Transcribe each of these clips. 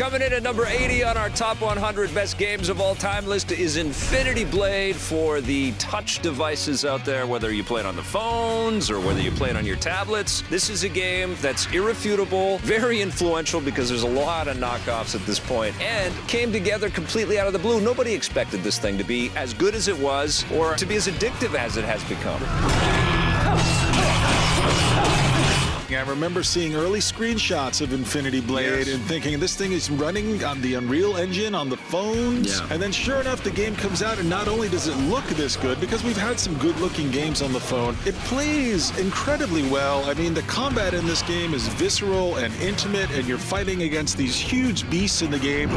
Coming in at number 80 on our top 100 best games of all time list is Infinity Blade for the touch devices out there, whether you play it on the phones or whether you play it on your tablets. This is a game that's irrefutable, very influential because there's a lot of knockoffs at this point, and came together completely out of the blue. Nobody expected this thing to be as good as it was or to be as addictive as it has become. I remember seeing early screenshots of Infinity Blade and thinking this thing is running on the Unreal Engine on the phones. And then sure enough, the game comes out, and not only does it look this good, because we've had some good-looking games on the phone, it plays incredibly well. I mean, the combat in this game is visceral and intimate, and you're fighting against these huge beasts in the game.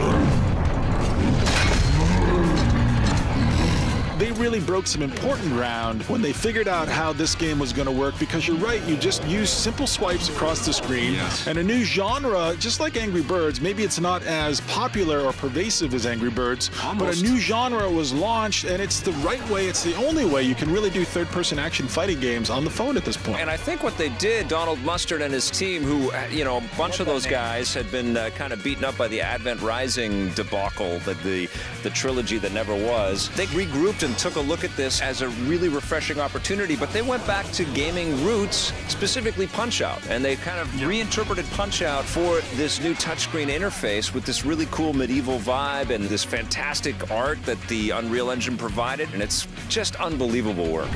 They really broke some important ground when they figured out how this game was going to work, because you're right, you just use simple swipes across the screen, and a new genre, just like Angry Birds. Maybe it's not as popular or pervasive as Angry Birds, but a new genre was launched, and it's the right way, it's the only way you can really do third-person action fighting games on the phone at this point. And I think what they did, Donald Mustard and his team, who, you know, a bunch of those guys had been kind of beaten up by the Advent Rising debacle, the trilogy that never was, they regrouped and took a look at this as a really refreshing opportunity, but they went back to gaming roots, specifically Punch-Out, and they kind of reinterpreted Punch-Out for this new touchscreen interface with this really cool medieval vibe and this fantastic art that the Unreal Engine provided, and it's just unbelievable work.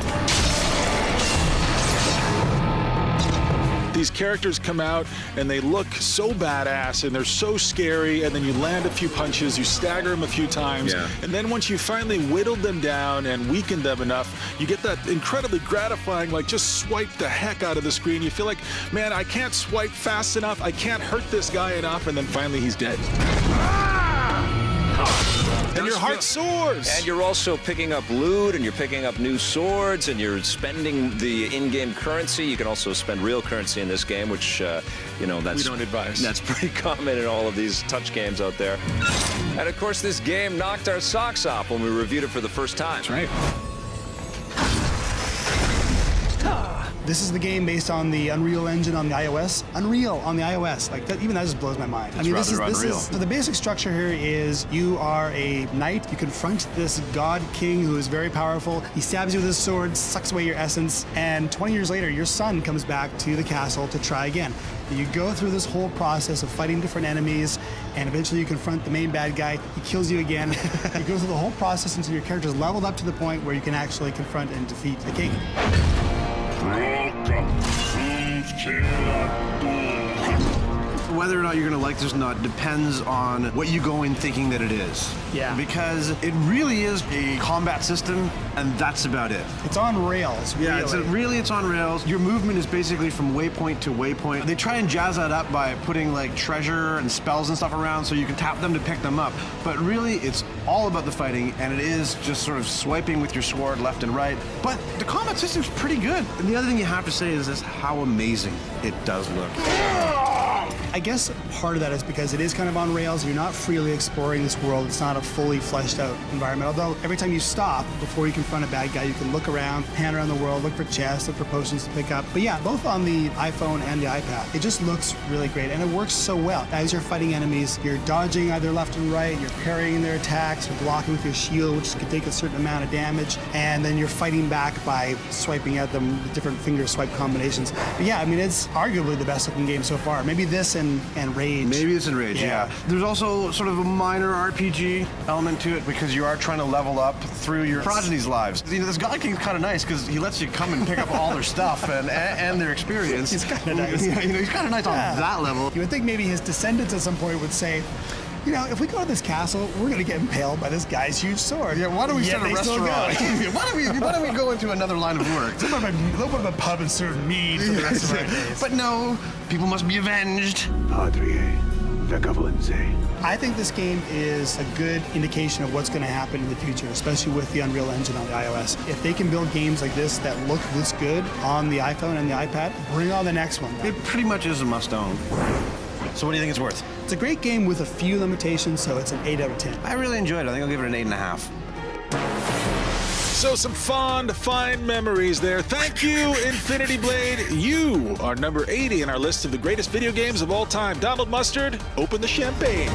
These characters come out and they look so badass and they're so scary, and then you land a few punches, you stagger them a few times, and then once you finally whittled them down and weakened them enough, you get that incredibly gratifying, like, just swipe the heck out of the screen. You feel like, man, I can't swipe fast enough, I can't hurt this guy enough, and then finally he's dead. And your heart soars! And you're also picking up loot, and you're picking up new swords, and you're spending the in-game currency. You can also spend real currency in this game, which, you know, that's... We don't advise. That's pretty common in all of these touch games out there. And, of course, this game knocked our socks off when we reviewed it for the first time. That's right. This is the game based on the Unreal Engine on the iOS. Unreal on the iOS, like that, even that just blows my mind. It's this is so the basic structure here is you are a knight. You confront this god king who is very powerful. He stabs you with his sword, sucks away your essence, and 20 years later, your son comes back to the castle to try again. You go through this whole process of fighting different enemies, and eventually you confront the main bad guy. He kills you again. You go through the whole process until your character is leveled up to the point where you can actually confront and defeat the king. Whether or not you're going to like this or not depends on what you go in thinking that it is. Yeah. Because it really is a combat system, and that's about it. It's on rails, really. Yeah, it's on rails. Your movement is basically from waypoint to waypoint. They try and jazz that up by putting, like, treasure and spells and stuff around so you can tap them to pick them up. But really, it's all about the fighting, and it is just sort of swiping with your sword left and right. But the combat system's pretty good. And the other thing you have to say is this, how amazing it does look. I guess part of that is because it is kind of on rails. You're not freely exploring this world. It's not a fully fleshed out environment. Although every time you stop, before you confront a bad guy, you can look around, pan around the world, look for chests, look for potions to pick up. But yeah, both on the iPhone and the iPad, it just looks really great, and it works so well. As you're fighting enemies, you're dodging either left and right, you're parrying their attacks, you're blocking with your shield, which can take a certain amount of damage, and then you're fighting back by swiping at them with different finger swipe combinations. But yeah, I mean, it's arguably the best looking game so far. Maybe this and Rage. Maybe it's in Rage, yeah. There's also sort of a minor RPG element to it because you are trying to level up through your progeny's lives. You know, this God King's kind of nice because he lets you come and pick up all their stuff and their experience. He's kind of nice. You know, he's kind of nice on that level. You would think maybe his descendants at some point would say, you know, if we go to this castle, we're going to get impaled by this guy's huge sword. Yeah, why don't we start a restaurant? why don't we go into another line of work? Let's open up a pub and serve mead for the rest of our days. But no, people must be avenged. I think this game is a good indication of what's going to happen in the future, especially with the Unreal Engine on the iOS. If they can build games like this that look this good on the iPhone and the iPad, bring on the next one. It pretty much is a must-own. So what do you think it's worth? It's a great game with a few limitations, so it's an 8 out of 10. I really enjoyed it. I think I'll give it an 8.5. So some fond, fine memories there. Thank you, Infinity Blade. You are number 80 in our list of the greatest video games of all time. Donald Mustard, open the champagne.